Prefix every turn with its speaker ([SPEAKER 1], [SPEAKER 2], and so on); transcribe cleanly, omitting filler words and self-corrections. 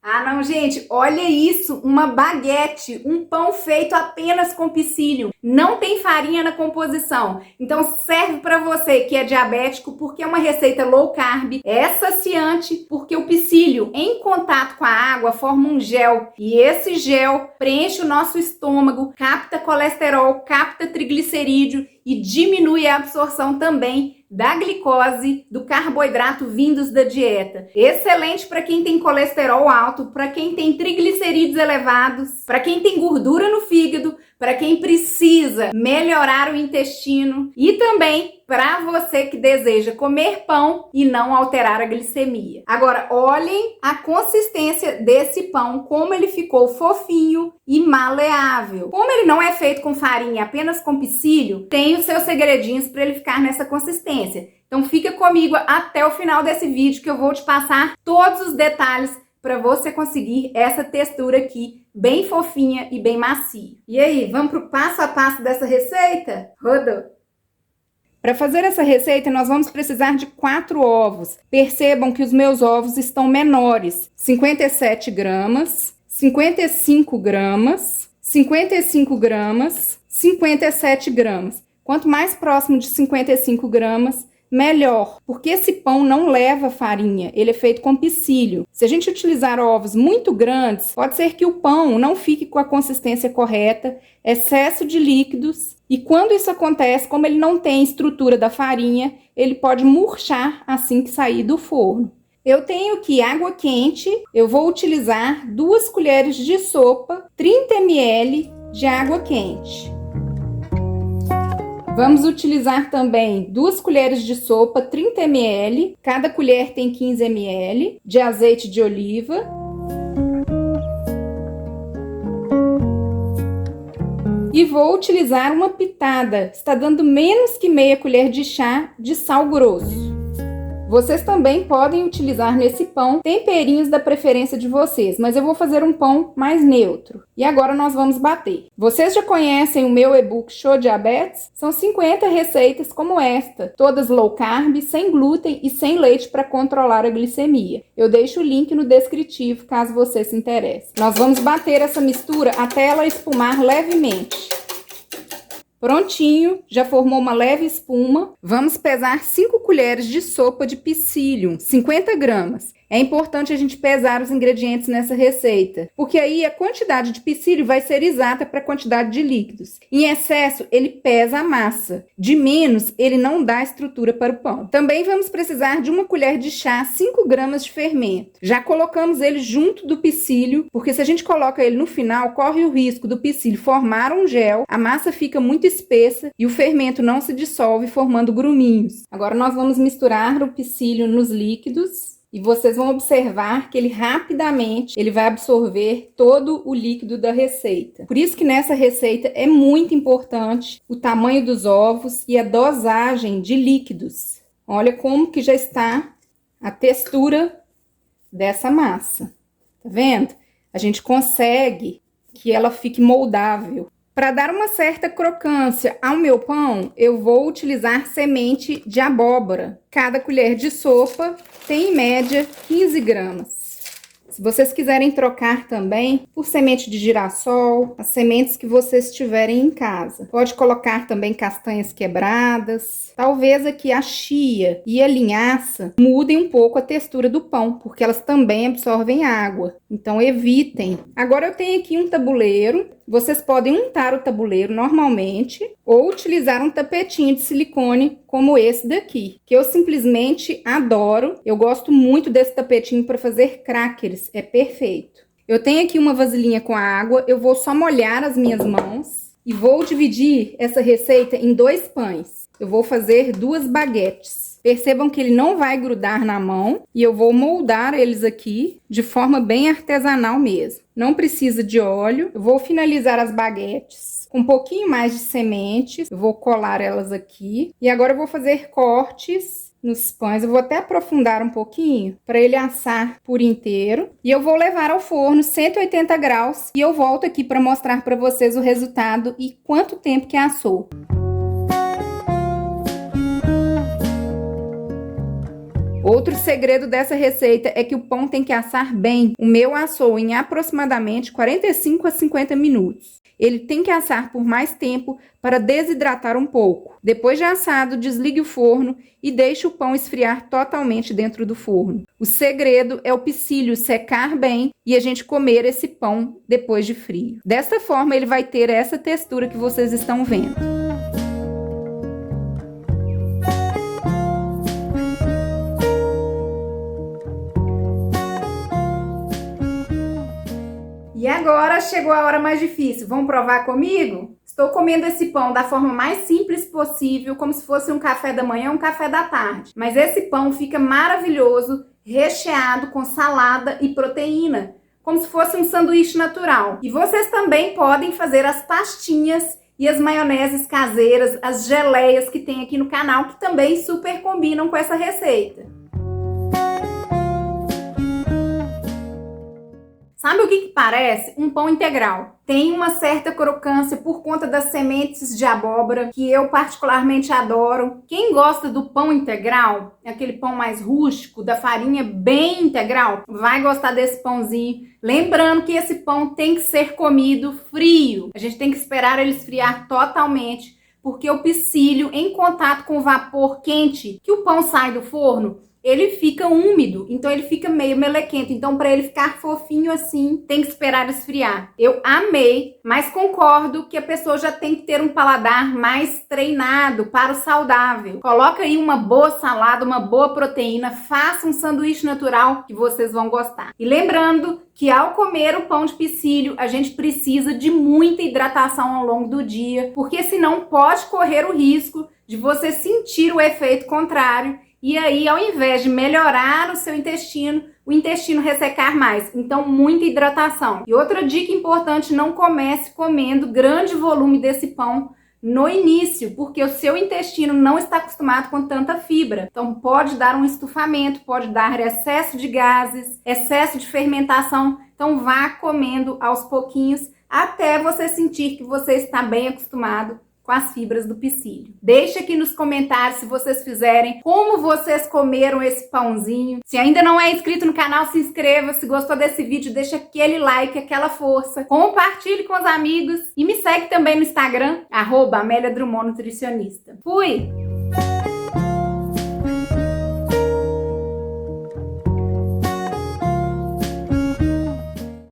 [SPEAKER 1] Ah, não, gente, olha isso, uma baguete, um pão feito apenas com psyllium. Não tem farinha na composição. Então serve para você que é diabético, porque é uma receita low carb, é saciante, porque o psyllium em contato com a água forma um gel, e esse gel preenche o nosso estômago, capta colesterol, capta triglicerídeo e diminui a absorção também da glicose, do carboidrato vindos da dieta. Excelente para quem tem colesterol alto, para quem tem triglicerídeos elevados, para quem tem gordura no fígado, para quem precisa melhorar o intestino e também para você que deseja comer pão e não alterar a glicemia. Agora, olhem a consistência desse pão, como ele ficou fofinho e maleável. Como ele não é feito com farinha, apenas com psyllium, tem os seus segredinhos para ele ficar nessa consistência. Então fica comigo até o final desse vídeo que eu vou te passar todos os detalhes para você conseguir essa textura aqui bem fofinha e bem macia. E aí, vamos pro passo a passo dessa receita? Rodou! Para fazer essa receita, nós vamos precisar de 4 ovos. Percebam que os meus ovos estão menores. 57 gramas, 55 gramas, 55 gramas, 57 gramas. Quanto mais próximo de 55 gramas, melhor, porque esse pão não leva farinha, ele é feito com psyllium. Se a gente utilizar ovos muito grandes, pode ser que o pão não fique com a consistência correta, excesso de líquidos, e quando isso acontece, como ele não tem estrutura da farinha, ele pode murchar assim que sair do forno. Eu tenho aqui água quente, eu vou utilizar 2 colheres de sopa, 30 ml de água quente. Vamos utilizar também 2 colheres de sopa, 30 ml, cada colher tem 15 ml, de azeite de oliva. E vou utilizar uma pitada, está dando menos que meia colher de chá de sal grosso. Vocês também podem utilizar nesse pão temperinhos da preferência de vocês, mas eu vou fazer um pão mais neutro. E agora nós vamos bater. Vocês já conhecem o meu e-book Show Diabetes? São 50 receitas como esta, todas low carb, sem glúten e sem leite para controlar a glicemia. Eu deixo o link no descritivo caso você se interesse. Nós vamos bater essa mistura até ela espumar levemente. Prontinho, já formou uma leve espuma. Vamos pesar 5 colheres de sopa de psyllium, 50 gramas. É importante a gente pesar os ingredientes nessa receita, porque aí a quantidade de psyllium vai ser exata para a quantidade de líquidos. Em excesso, ele pesa a massa. De menos, ele não dá estrutura para o pão. Também vamos precisar de 1 colher de chá, 5 gramas de fermento. Já colocamos ele junto do psyllium, porque se a gente coloca ele no final, corre o risco do psyllium formar um gel, a massa fica muito espessa e o fermento não se dissolve formando gruminhos. Agora nós vamos misturar o psyllium nos líquidos. E vocês vão observar que ele rapidamente vai absorver todo o líquido da receita. Por isso que nessa receita é muito importante o tamanho dos ovos e a dosagem de líquidos. Olha como que já está a textura dessa massa. Tá vendo? A gente consegue que ela fique moldável. Para dar uma certa crocância ao meu pão, eu vou utilizar semente de abóbora. Cada colher de sopa tem em média 15 gramas. Se vocês quiserem trocar também por semente de girassol, as sementes que vocês tiverem em casa. Pode colocar também castanhas quebradas. Talvez aqui a chia e a linhaça mudem um pouco a textura do pão, porque elas também absorvem água. Então evitem. Agora eu tenho aqui um tabuleiro. Vocês podem untar o tabuleiro normalmente ou utilizar um tapetinho de silicone como esse daqui, que eu simplesmente adoro. Eu gosto muito desse tapetinho para fazer crackers, é perfeito. Eu tenho aqui uma vasilhinha com água, eu vou só molhar as minhas mãos e vou dividir essa receita em 2 pães. Eu vou fazer 2 baguetes. Percebam que ele não vai grudar na mão e eu vou moldar eles aqui de forma bem artesanal mesmo. Não precisa de óleo. Eu vou finalizar as baguetes com um pouquinho mais de sementes. Eu vou colar elas aqui. E agora eu vou fazer cortes nos pães. Eu vou até aprofundar um pouquinho para ele assar por inteiro. E eu vou levar ao forno 180 graus e eu volto aqui para mostrar para vocês o resultado e quanto tempo que assou. Outro segredo dessa receita é que o pão tem que assar bem. O meu assou em aproximadamente 45 a 50 minutos. Ele tem que assar por mais tempo para desidratar um pouco. Depois de assado, desligue o forno e deixe o pão esfriar totalmente dentro do forno. O segredo é o pissilho secar bem e a gente comer esse pão depois de frio. Dessa forma, ele vai ter essa textura que vocês estão vendo. E agora chegou a hora mais difícil. Vamos provar comigo? Estou comendo esse pão da forma mais simples possível, como se fosse um café da manhã ou um café da tarde. Mas esse pão fica maravilhoso, recheado com salada e proteína, como se fosse um sanduíche natural. E vocês também podem fazer as pastinhas e as maioneses caseiras, as geleias que tem aqui no canal, que também super combinam com essa receita. Sabe o que parece? Um pão integral. Tem uma certa crocância por conta das sementes de abóbora, que eu particularmente adoro. Quem gosta do pão integral, aquele pão mais rústico, da farinha bem integral, vai gostar desse pãozinho. Lembrando que esse pão tem que ser comido frio. A gente tem que esperar ele esfriar totalmente, porque o pissilho, em contato com o vapor quente, que o pão sai do forno, ele fica úmido, então ele fica meio melequento. Então, para ele ficar fofinho assim, tem que esperar esfriar. Eu amei, mas concordo que a pessoa já tem que ter um paladar mais treinado para o saudável. Coloca aí uma boa salada, uma boa proteína, faça um sanduíche natural que vocês vão gostar. E lembrando que ao comer o pão de pissilho, a gente precisa de muita hidratação ao longo do dia, porque senão pode correr o risco de você sentir o efeito contrário. E aí, ao invés de melhorar o seu intestino, o intestino ressecar mais. Então, muita hidratação. E outra dica importante, não comece comendo grande volume desse pão no início, porque o seu intestino não está acostumado com tanta fibra. Então, pode dar um estufamento, pode dar excesso de gases, excesso de fermentação. Então, vá comendo aos pouquinhos até você sentir que você está bem acostumado com as fibras do pissilho. Deixe aqui nos comentários se vocês fizerem, como vocês comeram esse pãozinho. Se ainda não é inscrito no canal, se inscreva. Se gostou desse vídeo, deixa aquele like, aquela força. Compartilhe com os amigos e me segue também no Instagram, @AméliaDrummondNutricionista. Fui!